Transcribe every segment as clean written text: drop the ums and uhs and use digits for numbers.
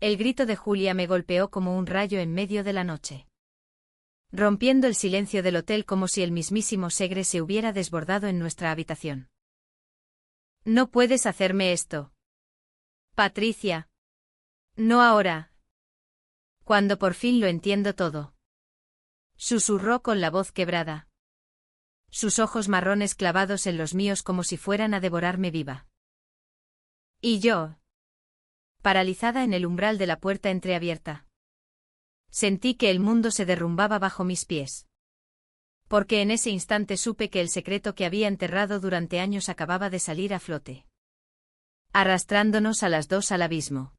El grito de Julia me golpeó como un rayo en medio de la noche, rompiendo el silencio del hotel como si el mismísimo Segre se hubiera desbordado en nuestra habitación. No puedes hacerme esto, Patricia. No ahora. Cuando por fin lo entiendo todo. Susurró con la voz quebrada. Sus ojos marrones clavados en los míos como si fueran a devorarme viva. Y yo, paralizada en el umbral de la puerta entreabierta. Sentí que el mundo se derrumbaba bajo mis pies. Porque en ese instante supe que el secreto que había enterrado durante años acababa de salir a flote, arrastrándonos a las dos al abismo.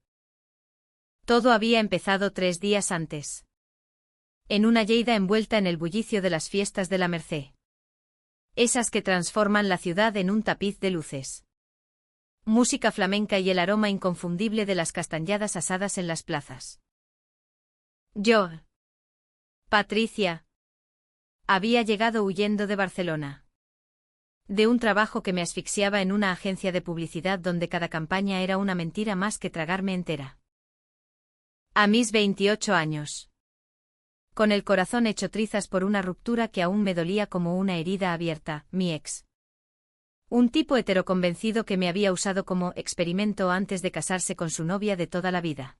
Todo había empezado 3 días antes. En una Lleida envuelta en el bullicio de las fiestas de la Merced. Esas que transforman la ciudad en un tapiz de luces. Música flamenca y el aroma inconfundible de las castañadas asadas en las plazas. Yo, Patricia, había llegado huyendo de Barcelona. De un trabajo que me asfixiaba en una agencia de publicidad donde cada campaña era una mentira más que tragarme entera. A mis 28 años. Con el corazón hecho trizas por una ruptura que aún me dolía como una herida abierta, mi ex. Un tipo heteroconvencido que me había usado como experimento antes de casarse con su novia de toda la vida.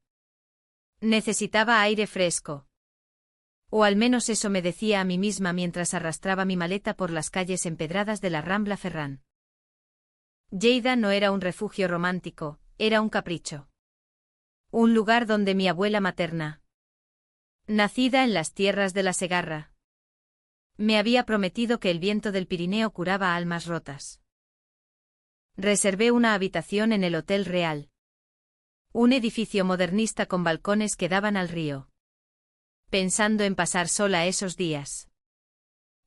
Necesitaba aire fresco. O al menos eso me decía a mí misma mientras arrastraba mi maleta por las calles empedradas de la Rambla Ferrán. Lleida no era un refugio romántico, era un capricho. Un lugar donde mi abuela materna, nacida en las tierras de la Segarra, me había prometido que el viento del Pirineo curaba almas rotas. Reservé una habitación en el Hotel Real. Un edificio modernista con balcones que daban al río. Pensando en pasar sola esos días.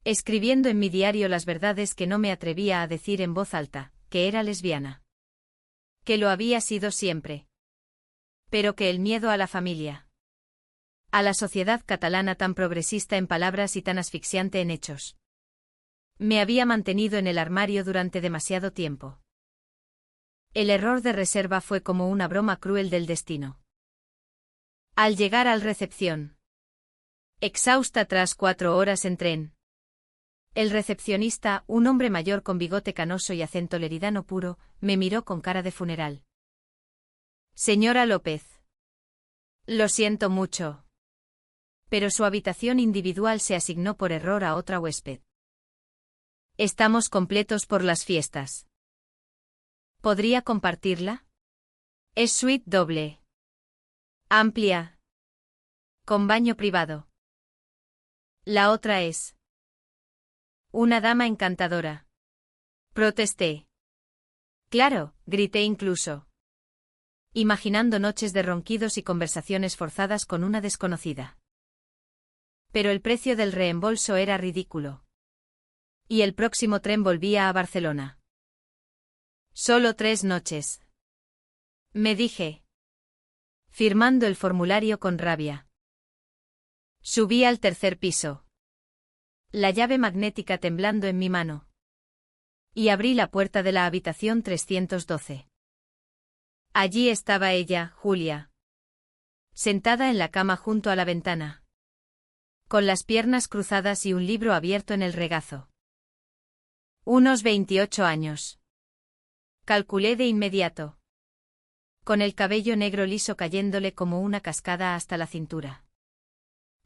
Escribiendo en mi diario las verdades que no me atrevía a decir en voz alta, que era lesbiana. Que lo había sido siempre. Pero que el miedo a la familia. A la sociedad catalana tan progresista en palabras y tan asfixiante en hechos. Me había mantenido en el armario durante demasiado tiempo. El error de reserva fue como una broma cruel del destino. Al llegar al recepción. Exhausta tras 4 horas en tren. El recepcionista, un hombre mayor con bigote canoso y acento leridano puro, me miró con cara de funeral. Señora López. Lo siento mucho. Pero su habitación individual se asignó por error a otra huésped. Estamos completos por las fiestas. ¿Podría compartirla? Es suite doble. Amplia. Con baño privado. La otra es. Una dama encantadora. Protesté. Claro, grité incluso. Imaginando noches de ronquidos y conversaciones forzadas con una desconocida. Pero el precio del reembolso era ridículo. Y el próximo tren volvía a Barcelona. Solo 3 noches. Me dije. Firmando el formulario con rabia. Subí al 3er piso. La llave magnética temblando en mi mano. Y abrí la puerta de la habitación 312. Allí estaba ella, Julia. Sentada en la cama junto a la ventana. Con las piernas cruzadas y un libro abierto en el regazo. Unos 28 años. Calculé de inmediato. Con el cabello negro liso cayéndole como una cascada hasta la cintura.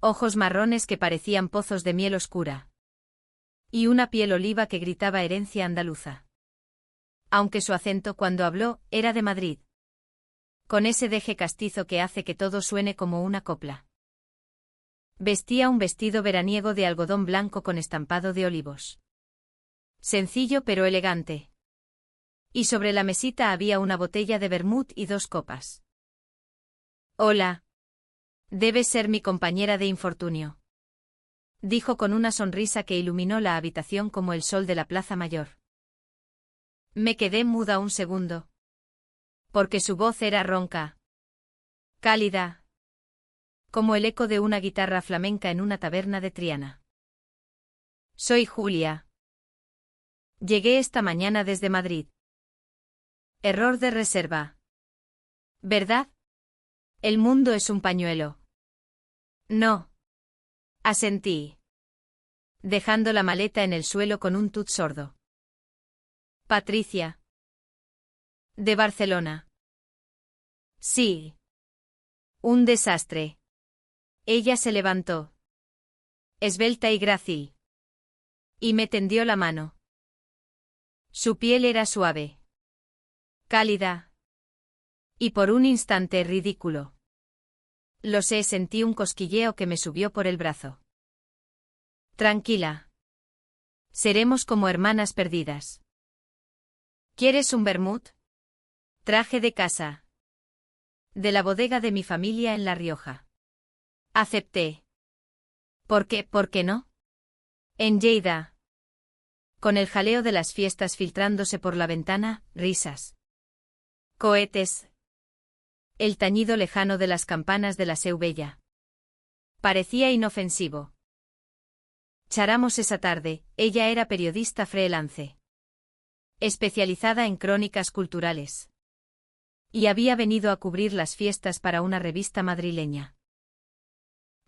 Ojos marrones que parecían pozos de miel oscura. Y una piel oliva que gritaba herencia andaluza. Aunque su acento cuando habló era de Madrid. Con ese deje castizo que hace que todo suene como una copla. Vestía un vestido veraniego de algodón blanco con estampado de olivos. Sencillo pero elegante. Y sobre la mesita había una botella de vermut y 2 copas. Hola. Debes ser mi compañera de infortunio. Dijo con una sonrisa que iluminó la habitación como el sol de la Plaza Mayor. Me quedé muda un segundo. Porque su voz era ronca. Cálida. Como el eco de una guitarra flamenca en una taberna de Triana. Soy Julia. Llegué esta mañana desde Madrid. Error de reserva. ¿Verdad? El mundo es un pañuelo. No. Asentí, dejando la maleta en el suelo con un tut sordo. Patricia. De Barcelona. Sí. Un desastre. Ella se levantó, esbelta y grácil, y me tendió la mano. Su piel era suave, cálida, y por un instante ridículo. Lo sé, sentí un cosquilleo que me subió por el brazo. Tranquila. Seremos como hermanas perdidas. ¿Quieres un vermut? Traje de casa. De la bodega de mi familia en La Rioja. Acepté. ¿Por qué? ¿Por qué no? En Lleida. Con el jaleo de las fiestas filtrándose por la ventana, risas. Cohetes. El tañido lejano de las campanas de la Seu Vella. Parecía inofensivo. Charamos esa tarde, ella era periodista freelance. Especializada en crónicas culturales. Y había venido a cubrir las fiestas para una revista madrileña.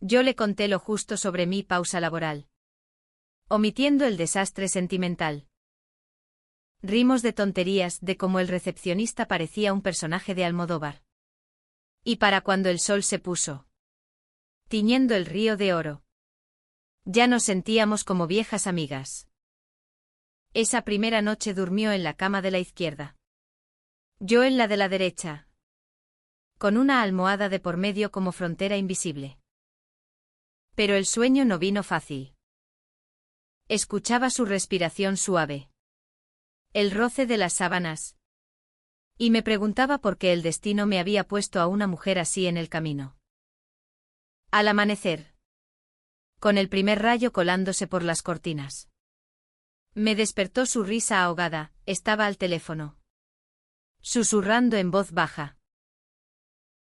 Yo le conté lo justo sobre mi pausa laboral, omitiendo el desastre sentimental. Rimos de tonterías de cómo el recepcionista parecía un personaje de Almodóvar. Y para cuando el sol se puso, tiñendo el río de oro, ya nos sentíamos como viejas amigas. Esa primera noche durmió en la cama de la izquierda. Yo en la de la derecha, con una almohada de por medio como frontera invisible. Pero el sueño no vino fácil. Escuchaba su respiración suave, el roce de las sábanas, y me preguntaba por qué el destino me había puesto a una mujer así en el camino. Al amanecer, con el primer rayo colándose por las cortinas, me despertó su risa ahogada. Estaba al teléfono, susurrando en voz baja.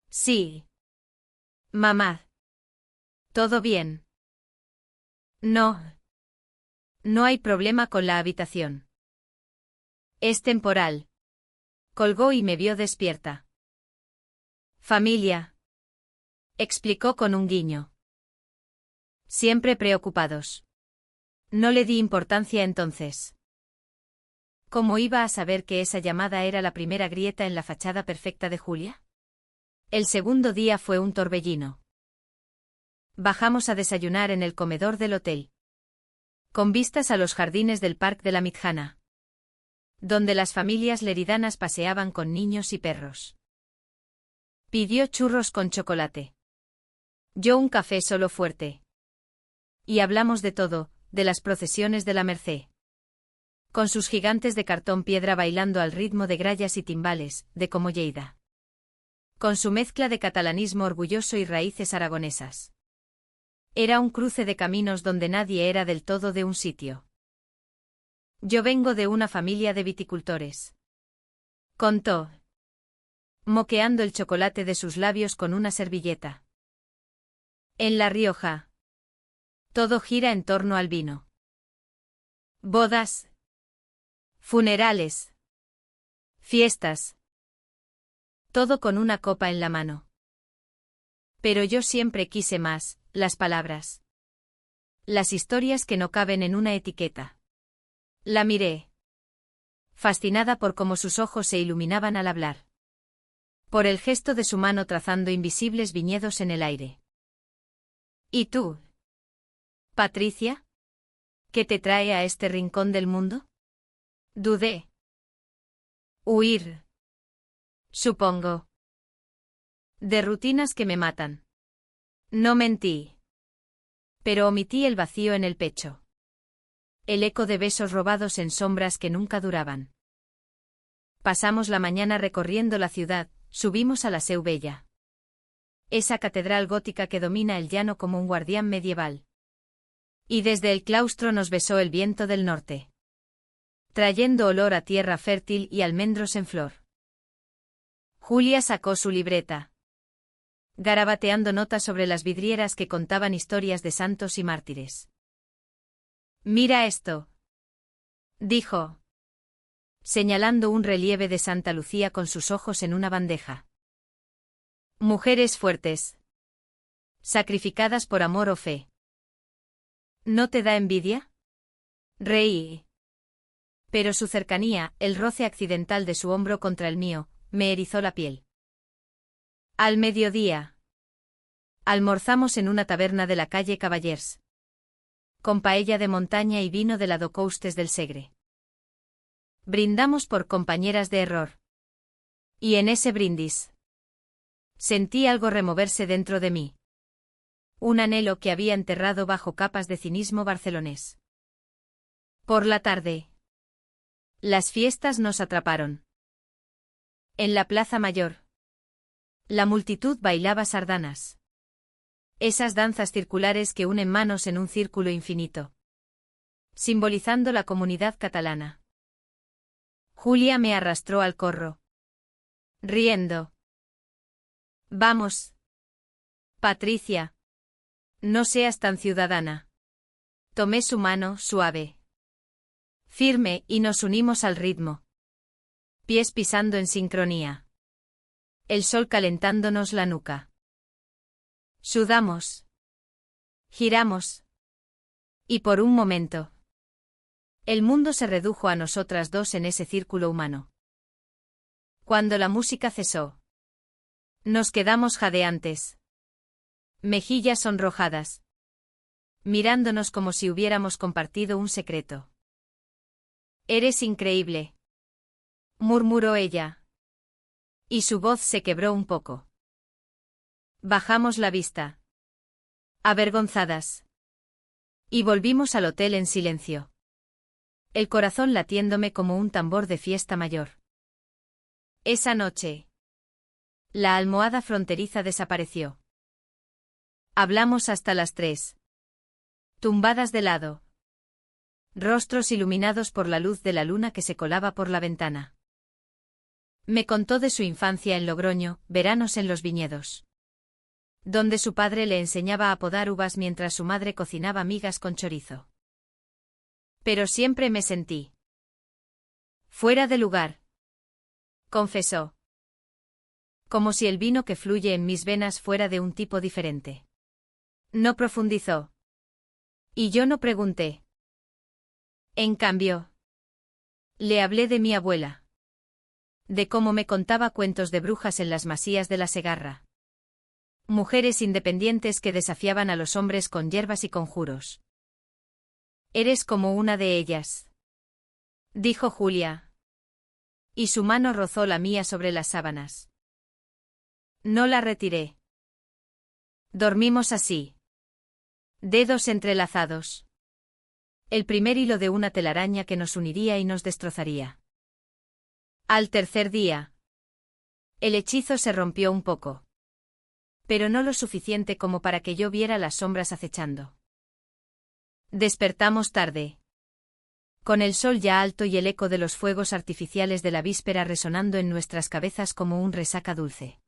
Sí. Mamá. ¿Todo bien? No. No hay problema con la habitación. Es temporal. Colgó y me vio despierta. Familia. Explicó con un guiño. Siempre preocupados. No le di importancia entonces. ¿Cómo iba a saber que esa llamada era la primera grieta en la fachada perfecta de Julia? El segundo día fue un torbellino. Bajamos a desayunar en el comedor del hotel, con vistas a los jardines del Parque de la Mitjana, donde las familias leridanas paseaban con niños y perros. Pidió churros con chocolate. Yo un café solo fuerte. Y hablamos de todo, de las procesiones de la Merced, con sus gigantes de cartón piedra bailando al ritmo de grallas y timbales, de como Lleida, con su mezcla de catalanismo orgulloso y raíces aragonesas. Era un cruce de caminos donde nadie era del todo de un sitio. Yo vengo de una familia de viticultores, contó, moqueando el chocolate de sus labios con una servilleta. En La Rioja, todo gira en torno al vino. Bodas, funerales, fiestas, todo con una copa en la mano. Pero yo siempre quise más, las palabras. Las historias que no caben en una etiqueta. La miré, fascinada por cómo sus ojos se iluminaban al hablar, por el gesto de su mano trazando invisibles viñedos en el aire. ¿Y tú, Patricia? ¿Qué te trae a este rincón del mundo? Dudé. Huir. Supongo. De rutinas que me matan. No mentí. Pero omití el vacío en el pecho. El eco de besos robados en sombras que nunca duraban. Pasamos la mañana recorriendo la ciudad, subimos a la Seu Vella, esa catedral gótica que domina el llano como un guardián medieval. Y desde el claustro nos besó el viento del norte, trayendo olor a tierra fértil y almendros en flor. Julia sacó su libreta, garabateando notas sobre las vidrieras que contaban historias de santos y mártires. Mira esto, dijo, señalando un relieve de Santa Lucía con sus ojos en una bandeja. Mujeres fuertes. Sacrificadas por amor o fe. ¿No te da envidia? Reí. Pero su cercanía, el roce accidental de su hombro contra el mío, me erizó la piel. Al mediodía. Almorzamos en una taberna de la calle Cavallers. Con paella de montaña y vino de la Docoustes del Segre. Brindamos por compañeras de error. Y en ese brindis sentí algo removerse dentro de mí. Un anhelo que había enterrado bajo capas de cinismo barcelonés. Por la tarde. Las fiestas nos atraparon. En la Plaza Mayor. La multitud bailaba sardanas. Esas danzas circulares que unen manos en un círculo infinito. Simbolizando la comunidad catalana. Julia me arrastró al corro. Riendo. Vamos. Patricia. No seas tan ciudadana. Tomé su mano, suave. Firme, y nos unimos al ritmo. Pies pisando en sincronía. El sol calentándonos la nuca. Sudamos. Giramos. Y por un momento. El mundo se redujo a nosotras dos en ese círculo humano. Cuando la música cesó. Nos quedamos jadeantes. Mejillas sonrojadas. Mirándonos como si hubiéramos compartido un secreto. Eres increíble. Murmuró ella. Y su voz se quebró un poco. Bajamos la vista. Avergonzadas. Y volvimos al hotel en silencio. El corazón latiéndome como un tambor de fiesta mayor. Esa noche. La almohada fronteriza desapareció. Hablamos hasta las 3. Tumbadas de lado. Rostros iluminados por la luz de la luna que se colaba por la ventana. Me contó de su infancia en Logroño, veranos en los viñedos. Donde su padre le enseñaba a podar uvas mientras su madre cocinaba migas con chorizo. Pero siempre me sentí fuera de lugar. Confesó. Como si el vino que fluye en mis venas fuera de un tipo diferente. No profundizó. Y yo no pregunté. En cambio, le hablé de mi abuela. De cómo me contaba cuentos de brujas en las masías de la Segarra. Mujeres independientes que desafiaban a los hombres con hierbas y conjuros. Eres como una de ellas. Dijo Julia. Y su mano rozó la mía sobre las sábanas. No la retiré. Dormimos así. Dedos entrelazados. El primer hilo de una telaraña que nos uniría y nos destrozaría. Al tercer día. El hechizo se rompió un poco. Pero no lo suficiente como para que yo viera las sombras acechando. Despertamos tarde. Con el sol ya alto y el eco de los fuegos artificiales de la víspera resonando en nuestras cabezas como un resaca dulce.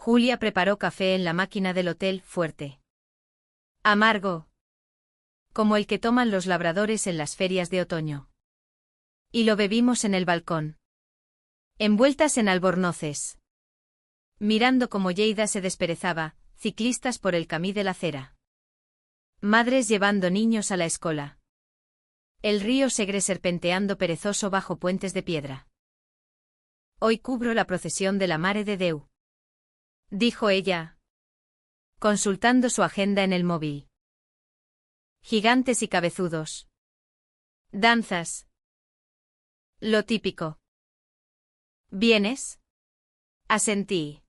Julia preparó café en la máquina del hotel, fuerte. Amargo. Como el que toman los labradores en las ferias de otoño. Y lo bebimos en el balcón. Envueltas en albornoces. Mirando cómo Lleida se desperezaba, ciclistas por el camí de la acera. Madres llevando niños a la escuela. El río Segre serpenteando perezoso bajo puentes de piedra. Hoy cubro la procesión de la Mare de Déu. Dijo ella. Consultando su agenda en el móvil. Gigantes y cabezudos. Danzas. Lo típico. ¿Vienes? Asentí.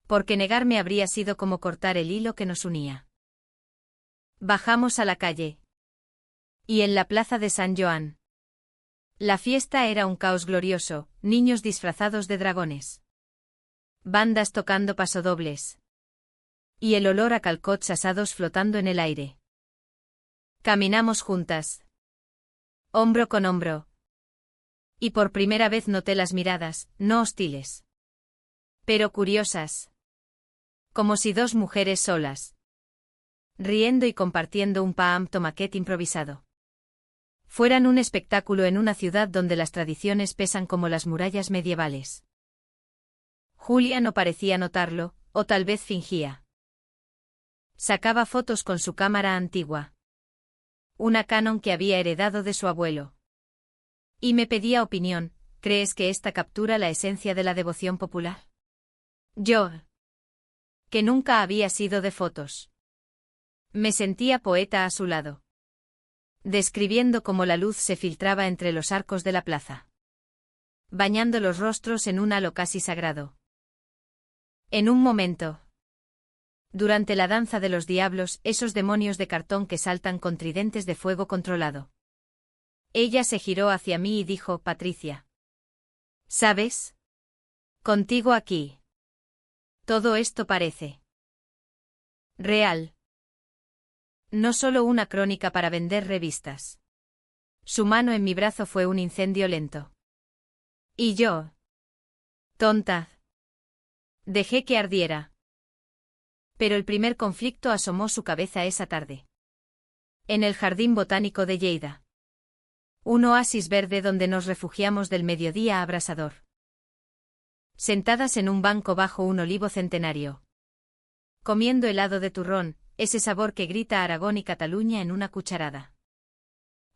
Porque negarme habría sido como cortar el hilo que nos unía. Bajamos a la calle. Y en la plaza de San Joan. La fiesta era un caos glorioso, niños disfrazados de dragones. Bandas tocando pasodobles. Y el olor a calcots asados flotando en el aire. Caminamos juntas. Hombro con hombro. Y por primera vez noté las miradas, no hostiles. Pero curiosas. Como si dos mujeres solas. Riendo y compartiendo un pan tomaquet improvisado. Fueran un espectáculo en una ciudad donde las tradiciones pesan como las murallas medievales. Julia no parecía notarlo, o tal vez fingía. Sacaba fotos con su cámara antigua. Una Canon que había heredado de su abuelo. Y me pedía opinión: ¿crees que esta captura la esencia de la devoción popular? Yo, que nunca había sido de fotos, me sentía poeta a su lado, describiendo cómo la luz se filtraba entre los arcos de la plaza, bañando los rostros en un halo casi sagrado. En un momento, durante la danza de los diablos, esos demonios de cartón que saltan con tridentes de fuego controlado, ella se giró hacia mí y dijo: Patricia, ¿sabes? Contigo aquí, todo esto parece real. No solo una crónica para vender revistas. Su mano en mi brazo fue un incendio lento. Y yo, tonta, dejé que ardiera. Pero el primer conflicto asomó su cabeza esa tarde. En el jardín botánico de Lleida. Un oasis verde donde nos refugiamos del mediodía abrasador. Sentadas en un banco bajo un olivo centenario. Comiendo helado de turrón, ese sabor que grita Aragón y Cataluña en una cucharada.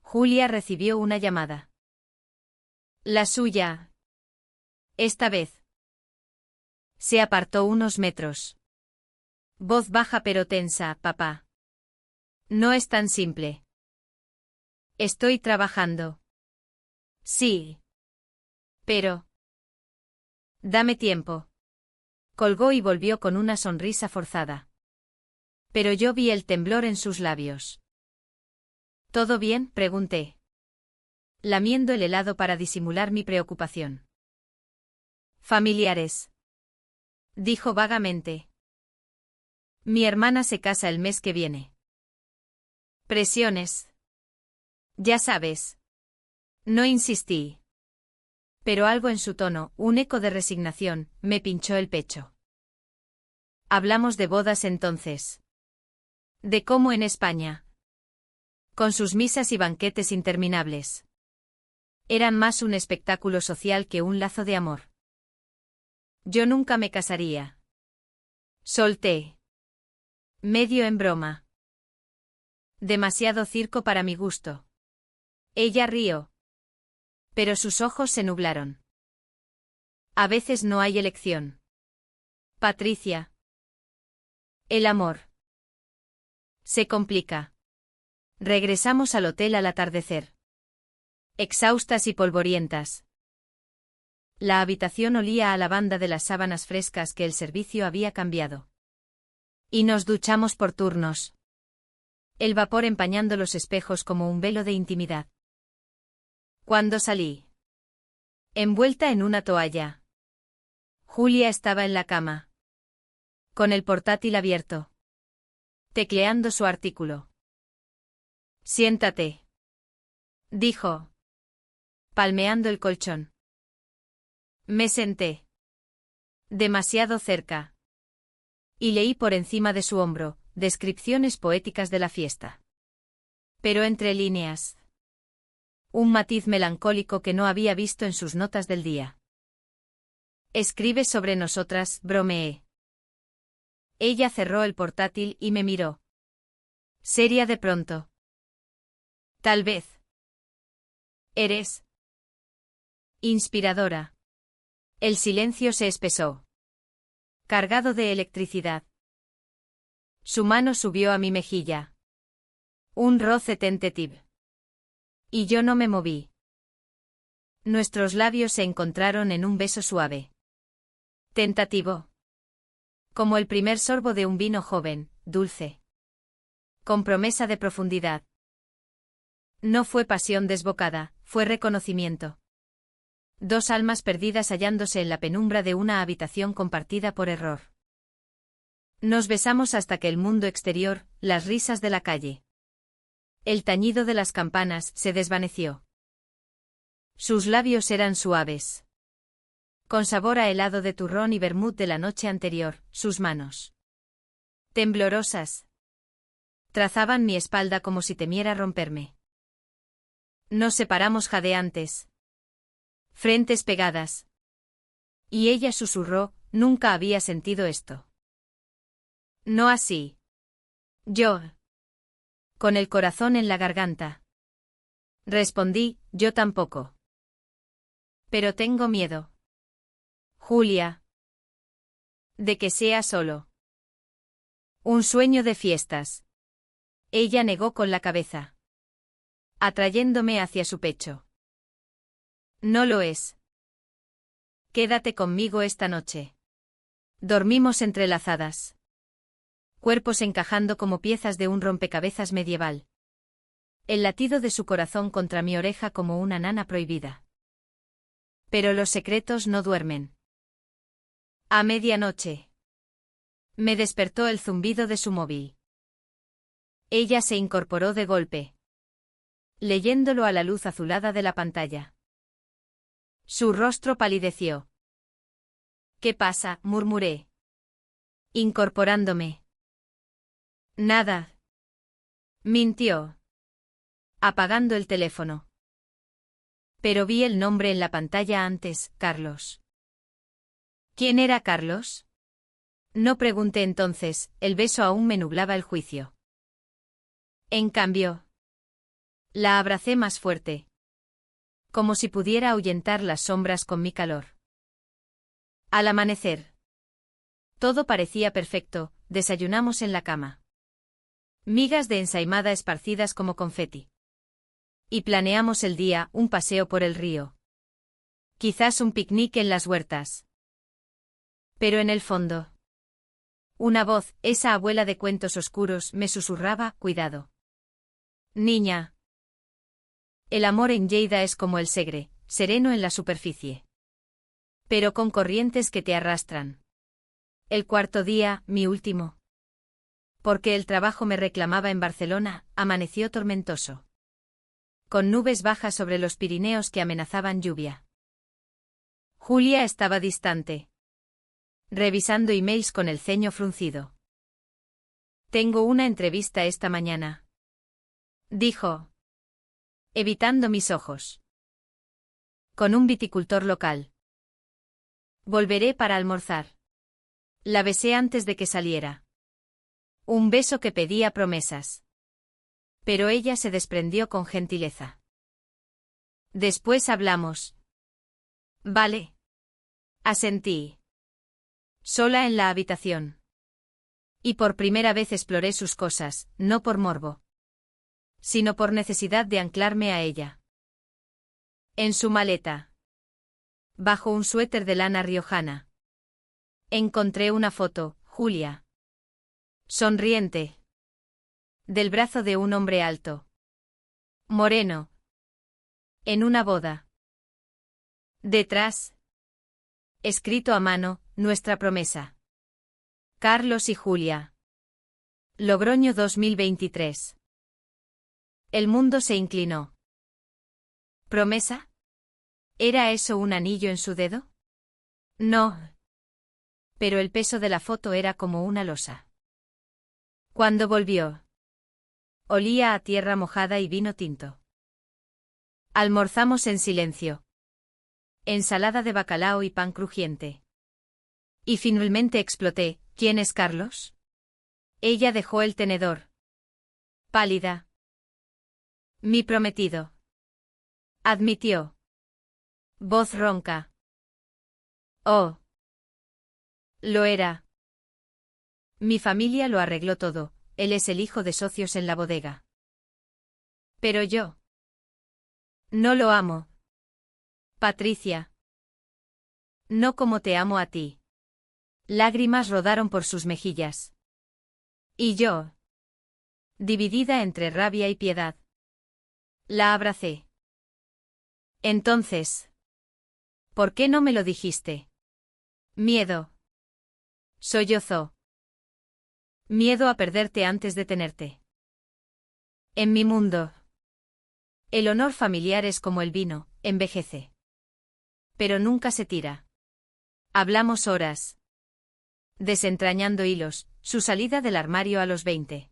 Julia recibió una llamada. La suya. Esta vez. Se apartó unos metros. Voz baja pero tensa: papá. No es tan simple. Estoy trabajando. Sí. Pero. Dame tiempo. Colgó y volvió con una sonrisa forzada. Pero yo vi el temblor en sus labios. ¿Todo bien?, pregunté, lamiendo el helado para disimular mi preocupación. Familiares, dijo vagamente. Mi hermana se casa el mes que viene. Presiones. Ya sabes. No insistí. Pero algo en su tono, un eco de resignación, me pinchó el pecho. Hablamos de bodas entonces. De cómo en España, con sus misas y banquetes interminables, eran más un espectáculo social que un lazo de amor. Yo nunca me casaría. Solté. Medio en broma. Demasiado circo para mi gusto. Ella rió. Pero sus ojos se nublaron. A veces no hay elección. Patricia. El amor se complica. Regresamos al hotel al atardecer. Exhaustas y polvorientas. La habitación olía a lavanda de las sábanas frescas que el servicio había cambiado. Y nos duchamos por turnos. El vapor empañando los espejos como un velo de intimidad. Cuando salí, envuelta en una toalla, Julia estaba en la cama, con el portátil abierto, tecleando su artículo. Siéntate, dijo, palmeando el colchón. Me senté. Demasiado cerca. Y leí por encima de su hombro, descripciones poéticas de la fiesta. Pero entre líneas, un matiz melancólico que no había visto en sus notas del día. Escribe sobre nosotras, bromeé. Ella cerró el portátil y me miró. Seria de pronto. Tal vez. Eres inspiradora. El silencio se espesó, cargado de electricidad. Su mano subió a mi mejilla. Un roce tentativo. Y yo no me moví. Nuestros labios se encontraron en un beso suave. Tentativo. Como el primer sorbo de un vino joven, dulce. Con promesa de profundidad. No fue pasión desbocada, fue reconocimiento. Dos almas perdidas hallándose en la penumbra de una habitación compartida por error. Nos besamos hasta que el mundo exterior, las risas de la calle, el tañido de las campanas, se desvaneció. Sus labios eran suaves, con sabor a helado de turrón y vermut de la noche anterior, sus manos, temblorosas, trazaban mi espalda como si temiera romperme. Nos separamos jadeantes, frentes pegadas. Y ella susurró: Nunca había sentido esto. No así. Yo. Con el corazón en la garganta. Respondí, yo tampoco. Pero tengo miedo. Julia. De que sea solo. Un sueño de fiestas. Ella negó con la cabeza, atrayéndome hacia su pecho. No lo es. Quédate conmigo esta noche. Dormimos entrelazadas. Cuerpos encajando como piezas de un rompecabezas medieval. El latido de su corazón contra mi oreja como una nana prohibida. Pero los secretos no duermen. A medianoche. Me despertó el zumbido de su móvil. Ella se incorporó de golpe, leyéndolo a la luz azulada de la pantalla. Su rostro palideció. ¿Qué pasa?, murmuré, incorporándome. Nada. Mintió, apagando el teléfono. Pero vi el nombre en la pantalla antes, Carlos. ¿Quién era Carlos? No pregunté entonces, el beso aún me nublaba el juicio. En cambio, la abracé más fuerte, como si pudiera ahuyentar las sombras con mi calor. Al amanecer, todo parecía perfecto, desayunamos en la cama. Migas de ensaimada esparcidas como confeti. Y planeamos el día, un paseo por el río. Quizás un picnic en las huertas. Pero en el fondo, una voz, esa abuela de cuentos oscuros, me susurraba, cuidado. Niña. El amor en Lleida es como el Segre, sereno en la superficie, pero con corrientes que te arrastran. El cuarto día, mi último. Porque el trabajo me reclamaba en Barcelona, amaneció tormentoso. Con nubes bajas sobre los Pirineos que amenazaban lluvia. Julia estaba distante, revisando emails con el ceño fruncido. Tengo una entrevista esta mañana, dijo, evitando mis ojos. Con un viticultor local. Volveré para almorzar. La besé antes de que saliera. Un beso que pedía promesas. Pero ella se desprendió con gentileza. Después hablamos. Vale. Asentí. Sola en la habitación. Y por primera vez exploré sus cosas, no por morbo, sino por necesidad de anclarme a ella. En su maleta, bajo un suéter de lana riojana, encontré una foto, Julia, sonriente, del brazo de un hombre alto, moreno, en una boda. Detrás, escrito a mano, nuestra promesa. Carlos y Julia. Logroño 2023. El mundo se inclinó. ¿Promesa? ¿Era eso un anillo en su dedo? No. Pero el peso de la foto era como una losa. Cuando volvió, olía a tierra mojada y vino tinto. Almorzamos en silencio. Ensalada de bacalao y pan crujiente. Y finalmente exploté, ¿quién es Carlos? Ella dejó el tenedor. Pálida. Mi prometido. Admitió. Voz ronca. Oh. Lo era. Mi familia lo arregló todo, él es el hijo de socios en la bodega. Pero yo. No lo amo. Patricia. No como te amo a ti. Lágrimas rodaron por sus mejillas. Y yo. Dividida entre rabia y piedad. La abracé. Entonces. ¿Por qué no me lo dijiste? Miedo. Sollozó. Miedo a perderte antes de tenerte. En mi mundo. El honor familiar es como el vino, envejece. Pero nunca se tira. Hablamos horas. Desentrañando hilos, su salida del armario a los 20.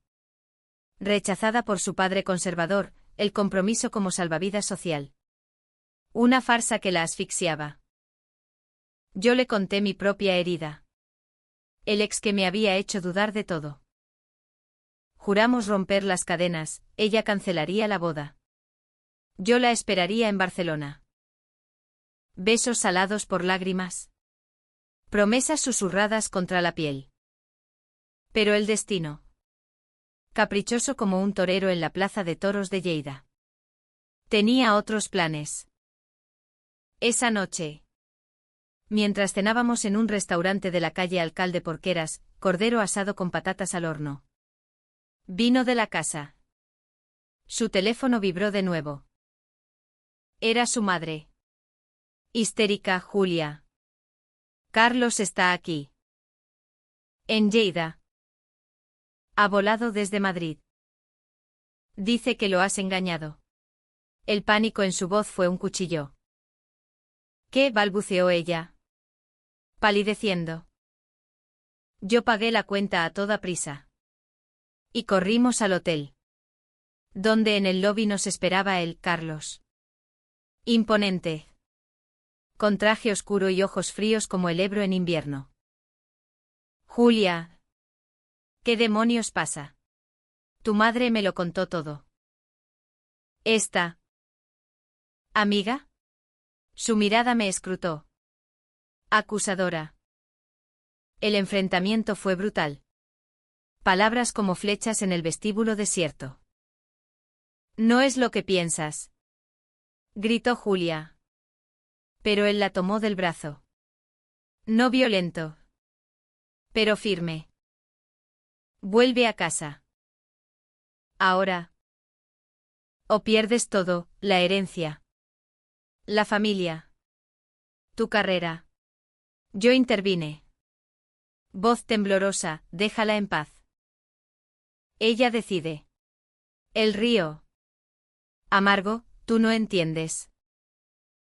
Rechazada por su padre conservador, el compromiso como salvavidas social. Una farsa que la asfixiaba. Yo le conté mi propia herida. El ex que me había hecho dudar de todo. Juramos romper las cadenas, ella cancelaría la boda. Yo la esperaría en Barcelona. Besos salados por lágrimas. Promesas susurradas contra la piel. Pero el destino. Caprichoso como un torero en la plaza de toros de Lleida. Tenía otros planes. Esa noche. Mientras cenábamos en un restaurante de la calle Alcalde Porqueras, cordero asado con patatas al horno. Vino de la casa. Su teléfono vibró de nuevo. Era su madre. Histérica, Julia. Carlos está aquí. En Lleida. Ha volado desde Madrid. Dice que lo has engañado. El pánico en su voz fue un cuchillo. ¿Qué? Balbuceó ella, palideciendo. Yo pagué la cuenta a toda prisa. Y corrimos al hotel. Donde en el lobby nos esperaba el Carlos. Imponente. Con traje oscuro y ojos fríos como el Ebro en invierno. Julia. ¿Qué demonios pasa? Tu madre me lo contó todo. ¿Esta amiga? Su mirada me escrutó. Acusadora. El enfrentamiento fue brutal. Palabras como flechas en el vestíbulo desierto. No es lo que piensas. Gritó Julia. Pero él la tomó del brazo. No violento. Pero firme. Vuelve a casa. Ahora. O pierdes todo, la herencia. La familia. Tu carrera. Yo intervine. Voz temblorosa, déjala en paz. Ella decide. El río. Amargo, tú no entiendes.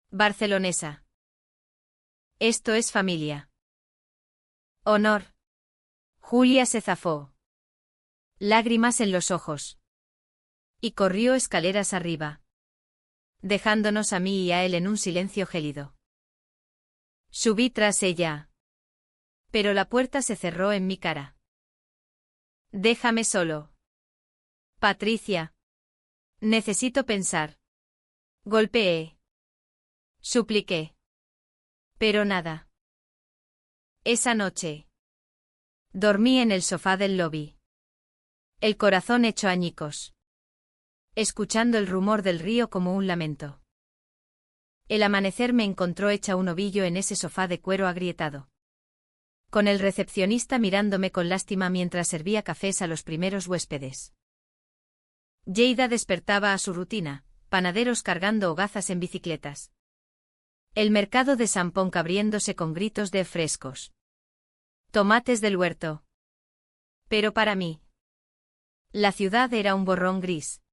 Barcelonesa. Esto es familia. Honor. Julia se zafó. Lágrimas en los ojos. Y corrió escaleras arriba. Dejándonos a mí y a él en un silencio gélido. Subí tras ella. Pero la puerta se cerró en mi cara. Déjame solo. Patricia. Necesito pensar. Golpeé. Supliqué. Pero nada. Esa noche. Dormí en el sofá del lobby. El corazón hecho añicos. Escuchando el rumor del río como un lamento. El amanecer me encontró hecha un ovillo en ese sofá de cuero agrietado. Con el recepcionista mirándome con lástima mientras servía cafés a los primeros huéspedes. Lleida despertaba a su rutina, panaderos cargando hogazas en bicicletas. El mercado de San Ponc abriéndose con gritos de frescos. Tomates del huerto. Pero para mí. La ciudad era un borrón gris.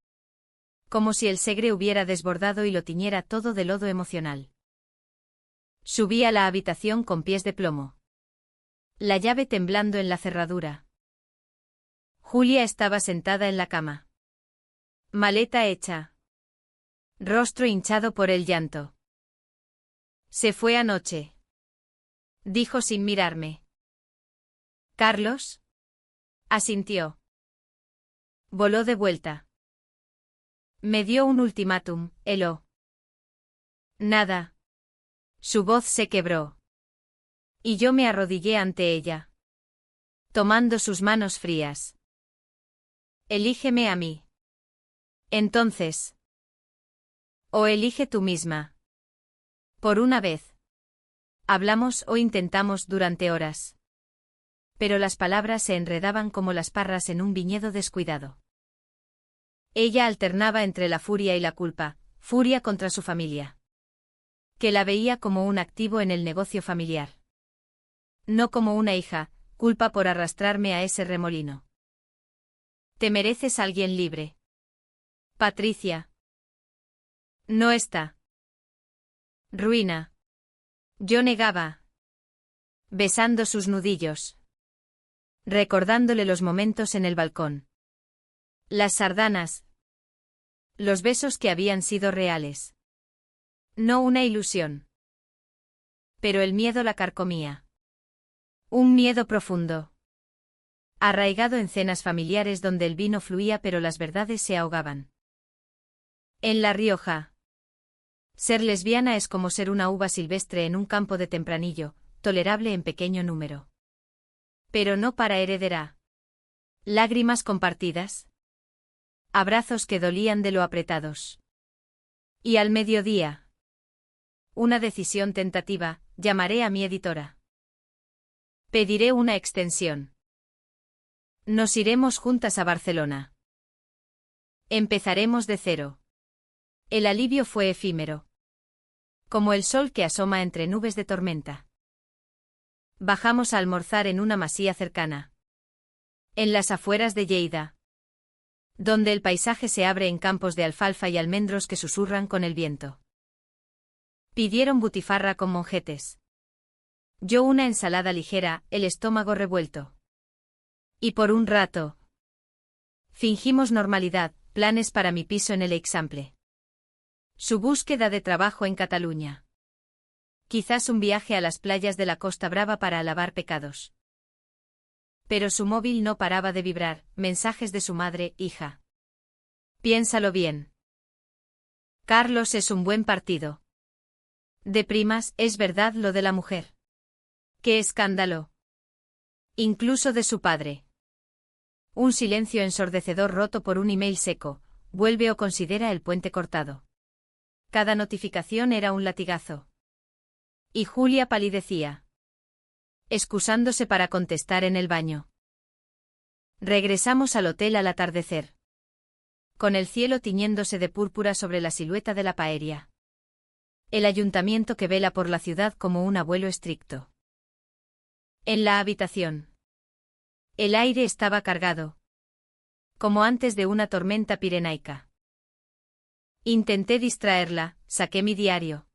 Como si el Segre hubiera desbordado y lo tiñera todo de lodo emocional. Subí a la habitación con pies de plomo. La llave temblando en la cerradura. Julia estaba sentada en la cama. Maleta hecha. Rostro hinchado por el llanto. Se fue anoche. Dijo sin mirarme. ¿Carlos? Asintió. Voló de vuelta. Me dio un ultimátum, heló. Nada. Su voz se quebró. Y yo me arrodillé ante ella. Tomando sus manos frías. Elígeme a mí. Entonces. O elige tú misma. Por una vez. Hablamos o intentamos durante horas. Pero las palabras se enredaban como las parras en un viñedo descuidado. Ella alternaba entre la furia y la culpa, furia contra su familia. Que la veía como un activo en el negocio familiar. No como una hija, culpa por arrastrarme a ese remolino. Te mereces alguien libre. Patricia. No está. Ruina. Yo negaba. Besando sus nudillos. Recordándole los momentos en el balcón. Las sardanas. Los besos que habían sido reales. No una ilusión. Pero el miedo la carcomía. Un miedo profundo. Arraigado en cenas familiares donde el vino fluía pero las verdades se ahogaban. En La Rioja. Ser lesbiana es como ser una uva silvestre en un campo de tempranillo, tolerable en pequeño número. Pero no para heredera. Lágrimas compartidas. Abrazos que dolían de lo apretados. Y al mediodía. Una decisión tentativa, llamaré a mi editora. Pediré una extensión. Nos iremos juntas a Barcelona. Empezaremos de cero. El alivio fue efímero. Como el sol que asoma entre nubes de tormenta. Bajamos a almorzar en una masía cercana. En las afueras de Lleida. Donde el paisaje se abre en campos de alfalfa y almendros que susurran con el viento. Pidieron butifarra con monjetes. Yo una ensalada ligera, el estómago revuelto. Y por un rato. Fingimos normalidad, planes para mi piso en el Eixample. Su búsqueda de trabajo en Cataluña. Quizás un viaje a las playas de la Costa Brava para alabar pecados. Pero su móvil no paraba de vibrar, mensajes de su madre, hija. Piénsalo bien. Carlos es un buen partido. De primas, es verdad lo de la mujer. ¡Qué escándalo! Incluso de su padre. Un silencio ensordecedor roto por un email seco, vuelve o considera el puente cortado. Cada notificación era un latigazo. Y Julia palidecía. Excusándose para contestar en el baño. Regresamos al hotel al atardecer. Con el cielo tiñéndose de púrpura sobre la silueta de la paeria. El ayuntamiento que vela por la ciudad como un abuelo estricto. En la habitación. El aire estaba cargado. Como antes de una tormenta pirenaica. Intenté distraerla, saqué mi diario.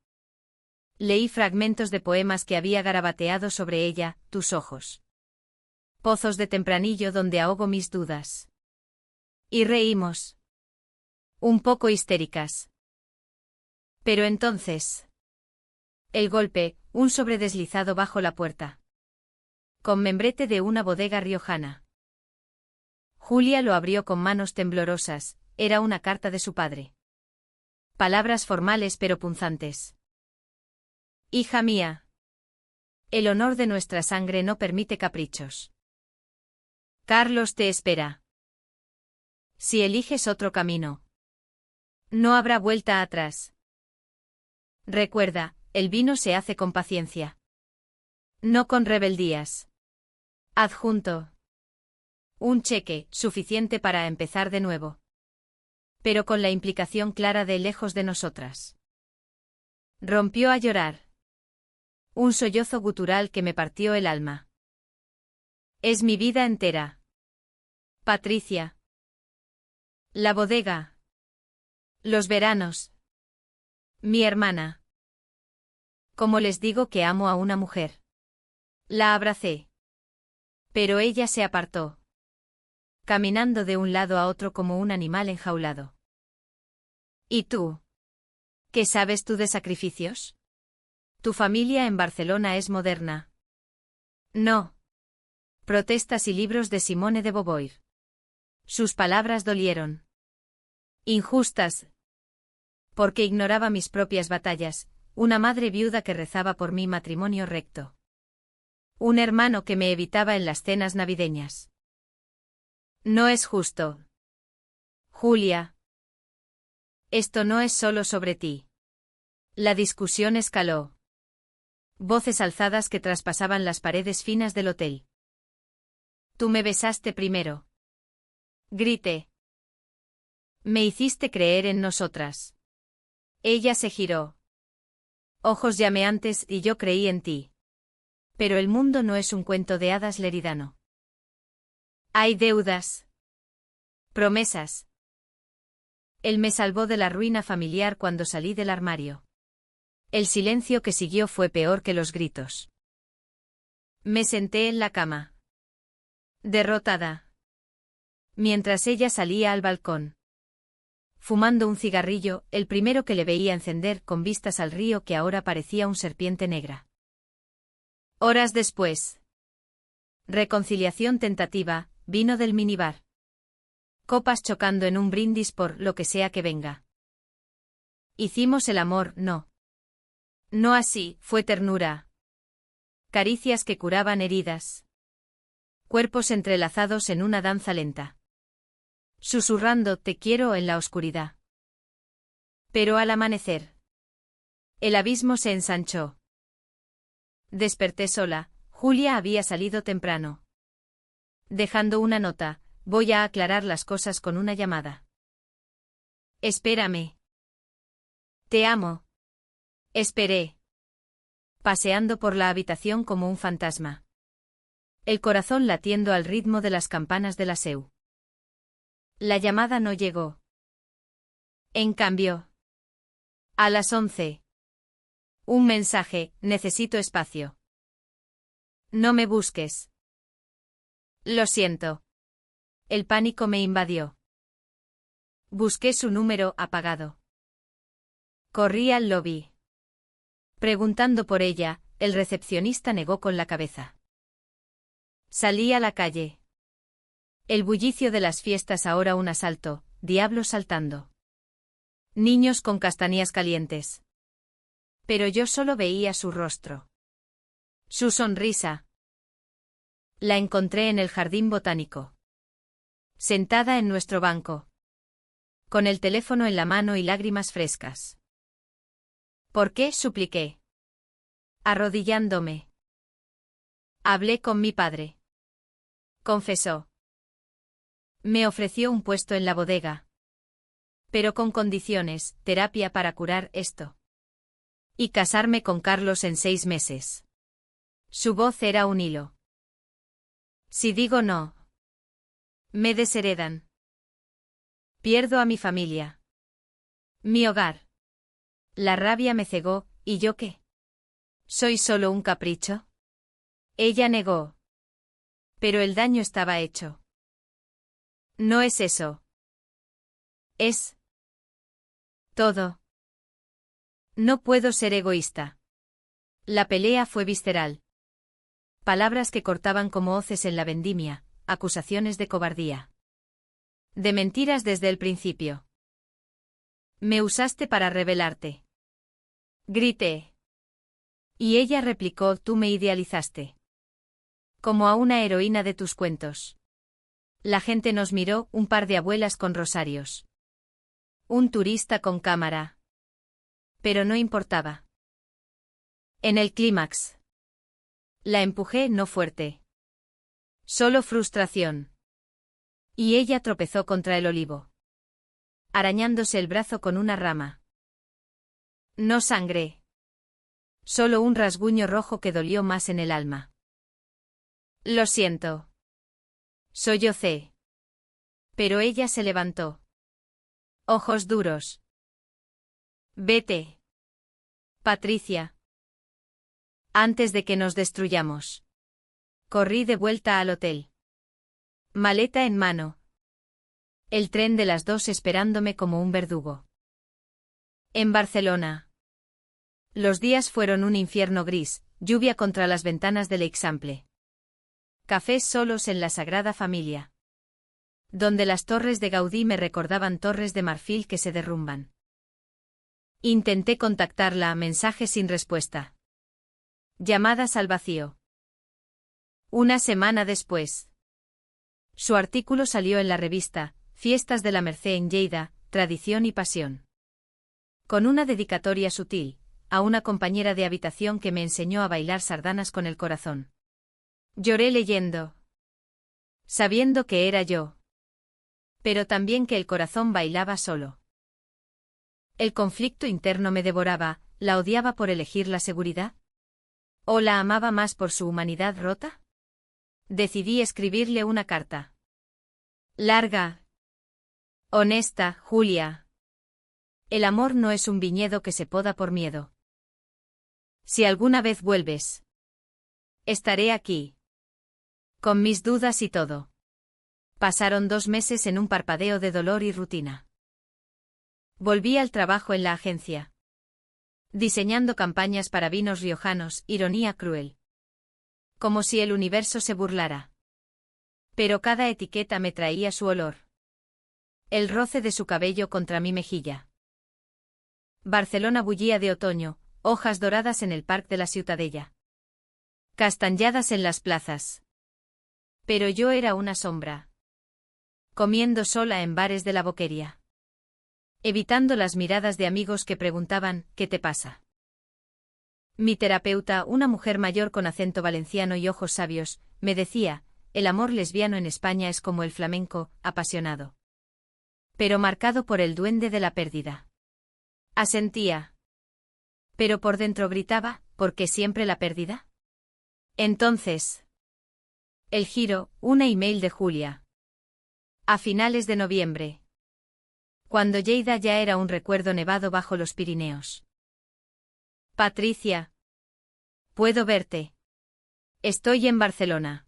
Leí fragmentos de poemas que había garabateado sobre ella, tus ojos. Pozos de tempranillo donde ahogo mis dudas. Y reímos. Un poco histéricas. Pero entonces. El golpe, un sobre deslizado bajo la puerta. Con membrete de una bodega riojana. Julia lo abrió con manos temblorosas, era una carta de su padre. Palabras formales pero punzantes. Hija mía. El honor de nuestra sangre no permite caprichos. Carlos te espera. Si eliges otro camino. No habrá vuelta atrás. Recuerda, el vino se hace con paciencia. No con rebeldías. Adjunto. Un cheque, suficiente para empezar de nuevo. Pero con la implicación clara de lejos de nosotras. Rompió a llorar. Un sollozo gutural que me partió el alma. Es mi vida entera. Patricia. La bodega. Los veranos. Mi hermana. ¿Cómo les digo que amo a una mujer? La abracé. Pero ella se apartó. Caminando de un lado a otro como un animal enjaulado. ¿Y tú? ¿Qué sabes tú de sacrificios? Tu familia en Barcelona es moderna. No. Protestas y libros de Simone de Beauvoir. Sus palabras dolieron. Injustas. Porque ignoraba mis propias batallas, una madre viuda que rezaba por mi matrimonio recto. Un hermano que me evitaba en las cenas navideñas. No es justo. Julia. Esto no es solo sobre ti. La discusión escaló. Voces alzadas que traspasaban las paredes finas del hotel. Tú me besaste primero. Grité. Me hiciste creer en nosotras. Ella se giró. Ojos llameantes y yo creí en ti. Pero el mundo no es un cuento de hadas leridano. Hay deudas. Promesas. Él me salvó de la ruina familiar cuando salí del armario. El silencio que siguió fue peor que los gritos. Me senté en la cama. Derrotada. Mientras ella salía al balcón. Fumando un cigarrillo, el primero que le veía encender con vistas al río que ahora parecía un serpiente negra. Horas después. Reconciliación tentativa, vino del minibar. Copas chocando en un brindis por lo que sea que venga. Hicimos el amor, no. No así, fue ternura. Caricias que curaban heridas. Cuerpos entrelazados en una danza lenta. Susurrando te quiero en la oscuridad. Pero al amanecer. El abismo se ensanchó. Desperté sola, Julia había salido temprano. Dejando una nota, voy a aclarar las cosas con una llamada. Espérame. Te amo. Esperé. Paseando por la habitación como un fantasma. El corazón latiendo al ritmo de las campanas de la SEU. La llamada no llegó. En cambio. A las 11. Un mensaje, necesito espacio. No me busques. Lo siento. El pánico me invadió. Busqué su número apagado. Corrí al lobby. Preguntando por ella, el recepcionista negó con la cabeza. Salí a la calle. El bullicio de las fiestas ahora un asalto, diablos saltando. Niños con castañas calientes. Pero yo solo veía su rostro. Su sonrisa. La encontré en el jardín botánico. Sentada en nuestro banco. Con el teléfono en la mano y lágrimas frescas. ¿Por qué? Supliqué. Arrodillándome. Hablé con mi padre. Confesó. Me ofreció un puesto en la bodega. Pero con condiciones, terapia para curar esto. Y casarme con Carlos en 6 meses. Su voz era un hilo. Si digo no, me desheredan. Pierdo a mi familia. Mi hogar. La rabia me cegó, ¿y yo qué? ¿Soy solo un capricho? Ella negó. Pero el daño estaba hecho. No es eso. Es todo. No puedo ser egoísta. La pelea fue visceral. Palabras que cortaban como hoces en la vendimia, acusaciones de cobardía. De mentiras desde el principio. Me usaste para rebelarte. Grité. Y ella replicó, tú me idealizaste. Como a una heroína de tus cuentos. La gente nos miró, un par de abuelas con rosarios. Un turista con cámara. Pero no importaba. En el clímax. La empujé no fuerte. Solo frustración. Y ella tropezó contra el olivo. Arañándose el brazo con una rama. No sangré. Solo un rasguño rojo que dolió más en el alma. Lo siento. Sollocé. Pero ella se levantó. Ojos duros. Vete. Patricia. Antes de que nos destruyamos. Corrí de vuelta al hotel. Maleta en mano. El tren de las 2 esperándome como un verdugo. En Barcelona. Los días fueron un infierno gris, lluvia contra las ventanas del Eixample. Cafés solos en la Sagrada Familia. Donde las torres de Gaudí me recordaban torres de marfil que se derrumban. Intenté contactarla, mensaje sin respuesta. Llamadas al vacío. Una semana después. Su artículo salió en la revista, Fiestas de la Merced en Lleida, Tradición y Pasión. Con una dedicatoria sutil, a una compañera de habitación que me enseñó a bailar sardanas con el corazón. Lloré leyendo. Sabiendo que era yo. Pero también que el corazón bailaba solo. El conflicto interno me devoraba, ¿la odiaba por elegir la seguridad? ¿O la amaba más por su humanidad rota? Decidí escribirle una carta. Larga. Honesta, Julia. El amor no es un viñedo que se poda por miedo. Si alguna vez vuelves, estaré aquí. Con mis dudas y todo. Pasaron 2 meses en un parpadeo de dolor y rutina. Volví al trabajo en la agencia. Diseñando campañas para vinos riojanos, ironía cruel. Como si el universo se burlara. Pero cada etiqueta me traía su olor. El roce de su cabello contra mi mejilla. Barcelona bullía de otoño, hojas doradas en el parc de la Ciutadella. Castañadas en las plazas. Pero yo era una sombra. Comiendo sola en bares de la Boqueria. Evitando las miradas de amigos que preguntaban, ¿qué te pasa? Mi terapeuta, una mujer mayor con acento valenciano y ojos sabios, me decía, el amor lesbiano en España es como el flamenco, apasionado. Pero marcado por el duende de la pérdida. Asentía. Pero por dentro gritaba, ¿por qué siempre la pérdida? Entonces. El giro, una email de Julia. A finales de noviembre. Cuando Lleida ya era un recuerdo nevado bajo los Pirineos. Patricia. Puedo verte. Estoy en Barcelona.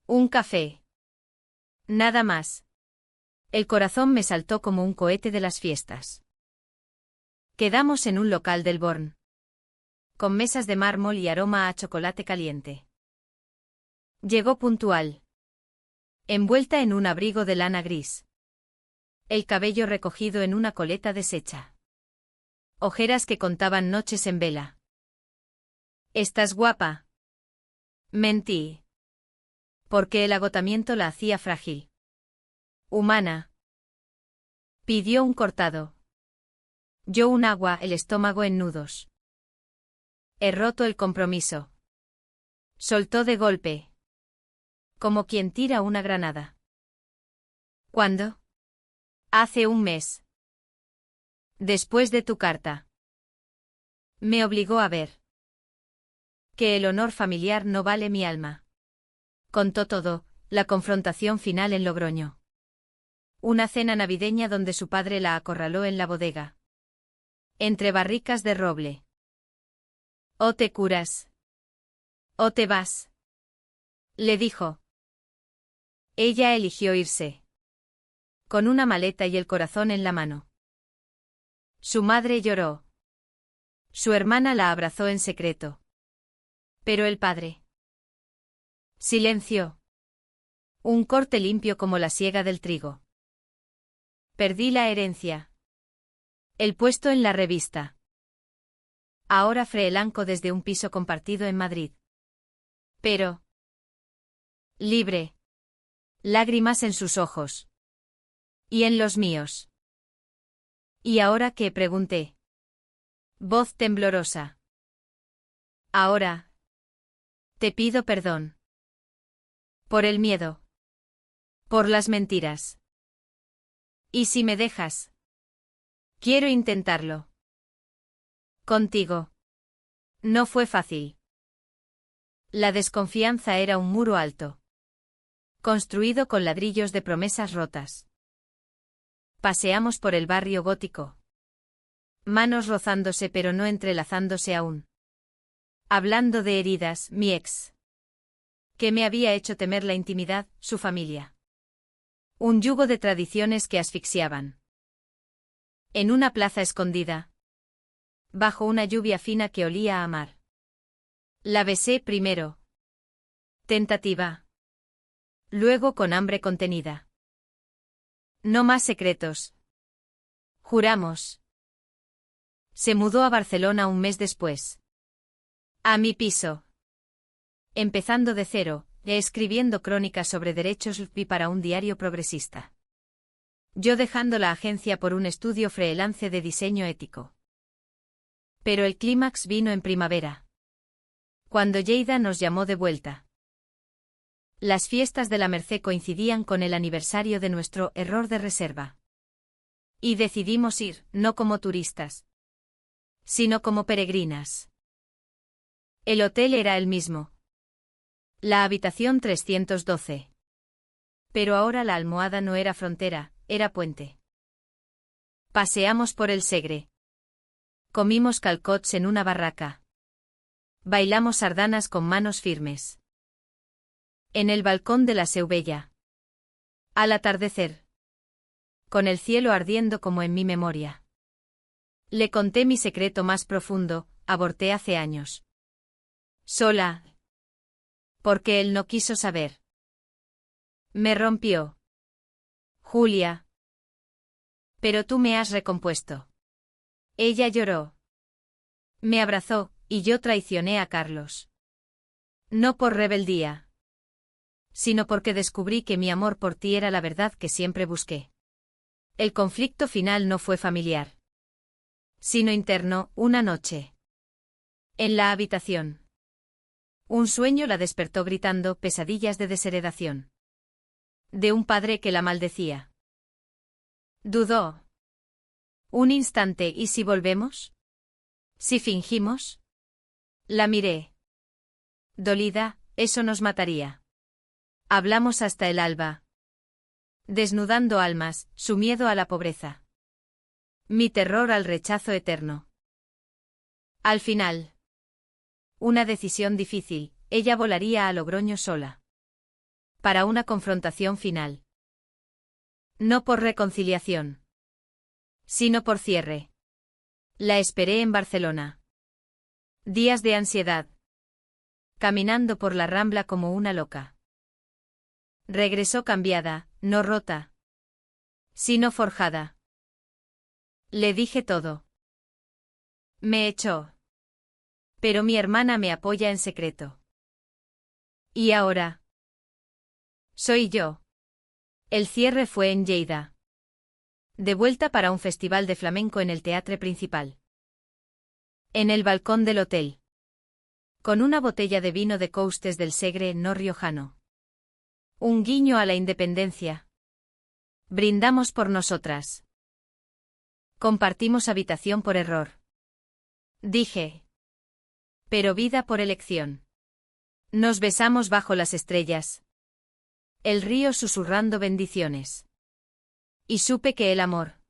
Un café. Nada más. El corazón me saltó como un cohete de las fiestas. Quedamos en un local del Born. Con mesas de mármol y aroma a chocolate caliente. Llegó puntual. Envuelta en un abrigo de lana gris. El cabello recogido en una coleta deshecha. Ojeras que contaban noches en vela. ¿Estás guapa? Mentí. Porque el agotamiento la hacía frágil. Humana. Pidió un cortado. Yo un agua, el estómago en nudos. He roto el compromiso. Soltó de golpe. Como quien tira una granada. ¿Cuándo? Hace un mes. Después de tu carta. Me obligó a ver. Que el honor familiar no vale mi alma. Contó todo, la confrontación final en Logroño. Una cena navideña donde su padre la acorraló en la bodega. Entre barricas de roble. O te curas. O te vas. Le dijo. Ella eligió irse. Con una maleta y el corazón en la mano. Su madre lloró. Su hermana la abrazó en secreto. Pero el padre. Silencio. Un corte limpio como la siega del trigo. Perdí la herencia. El puesto en la revista. Ahora freelanco desde un piso compartido en Madrid. Pero. Libre. Lágrimas en sus ojos. Y en los míos. ¿Y ahora qué? Pregunté. Voz temblorosa. Ahora. Te pido perdón. Por el miedo. Por las mentiras. ¿Y si me dejas? Quiero intentarlo. Contigo. No fue fácil. La desconfianza era un muro alto. Construido con ladrillos de promesas rotas. Paseamos por el barrio gótico. Manos rozándose pero no entrelazándose aún. Hablando de heridas, mi ex. Que me había hecho temer la intimidad, su familia. Un yugo de tradiciones que asfixiaban. En una plaza escondida. Bajo una lluvia fina que olía a mar. La besé primero. Tentativa. Luego con hambre contenida. No más secretos. Juramos. Se mudó a Barcelona un mes después. A mi piso. Empezando de cero, escribiendo crónicas sobre derechos LGTBI para un diario progresista. Yo dejando la agencia por un estudio freelance de diseño ético. Pero el clímax vino en primavera. Cuando Lleida nos llamó de vuelta. Las fiestas de la Merced coincidían con el aniversario de nuestro error de reserva. Y decidimos ir, no como turistas, sino como peregrinas. El hotel era el mismo. La habitación 312. Pero ahora la almohada no era frontera, era puente. Paseamos por el Segre. Comimos calcots en una barraca. Bailamos sardanas con manos firmes. En el balcón de la Seu Vella. Al atardecer. Con el cielo ardiendo como en mi memoria. Le conté mi secreto más profundo, aborté hace años. Sola. Porque él no quiso saber. Me rompió. Julia. Pero tú me has recompuesto. Ella lloró. Me abrazó, y yo traicioné a Carlos. No por rebeldía. Sino porque descubrí que mi amor por ti era la verdad que siempre busqué. El conflicto final no fue familiar. Sino interno, una noche. En la habitación. Un sueño la despertó gritando pesadillas de desheredación. De un padre que la maldecía. Dudó. Un instante, ¿y si volvemos? ¿Si fingimos? La miré. Dolida, eso nos mataría. Hablamos hasta el alba. Desnudando almas, su miedo a la pobreza. Mi terror al rechazo eterno. Al final. Una decisión difícil, ella volaría a Logroño sola. Para una confrontación final. No por reconciliación. Sino por cierre. La esperé en Barcelona. Días de ansiedad. Caminando por la Rambla como una loca. Regresó cambiada, no rota. Sino forjada. Le dije todo. Me echó. Pero mi hermana me apoya en secreto. ¿Y ahora? Soy yo. El cierre fue en Lleida. De vuelta para un festival de flamenco en el Teatre Principal. En el balcón del hotel. Con una botella de vino de Coustes del Segre no riojano. Un guiño a la independencia. Brindamos por nosotras. Compartimos habitación por error. Dije. Pero vida por elección. Nos besamos bajo las estrellas. El río susurrando bendiciones. Y supe que el amor.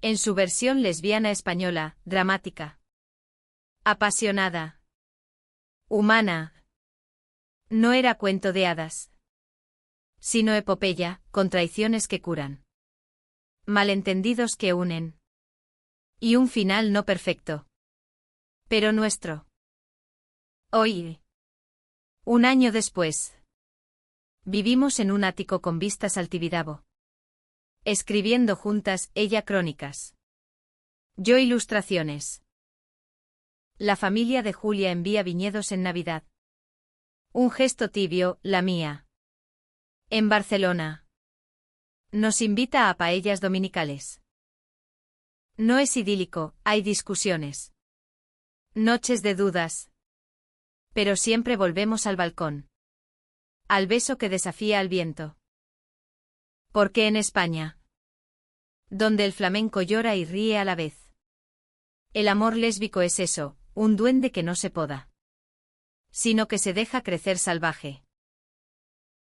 En su versión lesbiana española, dramática. Apasionada. Humana. No era cuento de hadas. Sino epopeya, con traiciones que curan. Malentendidos que unen. Y un final no perfecto. Pero nuestro. Hoy. Un año después. Vivimos en un ático con vistas al Tibidabo. Escribiendo juntas, ella crónicas. Yo ilustraciones. La familia de Julia envía viñedos en Navidad. Un gesto tibio, la mía. En Barcelona. Nos invita a paellas dominicales. No es idílico, hay discusiones. Noches de dudas. Pero siempre volvemos al balcón. Al beso que desafía al viento. Porque en España. Donde el flamenco llora y ríe a la vez. El amor lésbico es eso, un duende que no se poda. Sino que se deja crecer salvaje.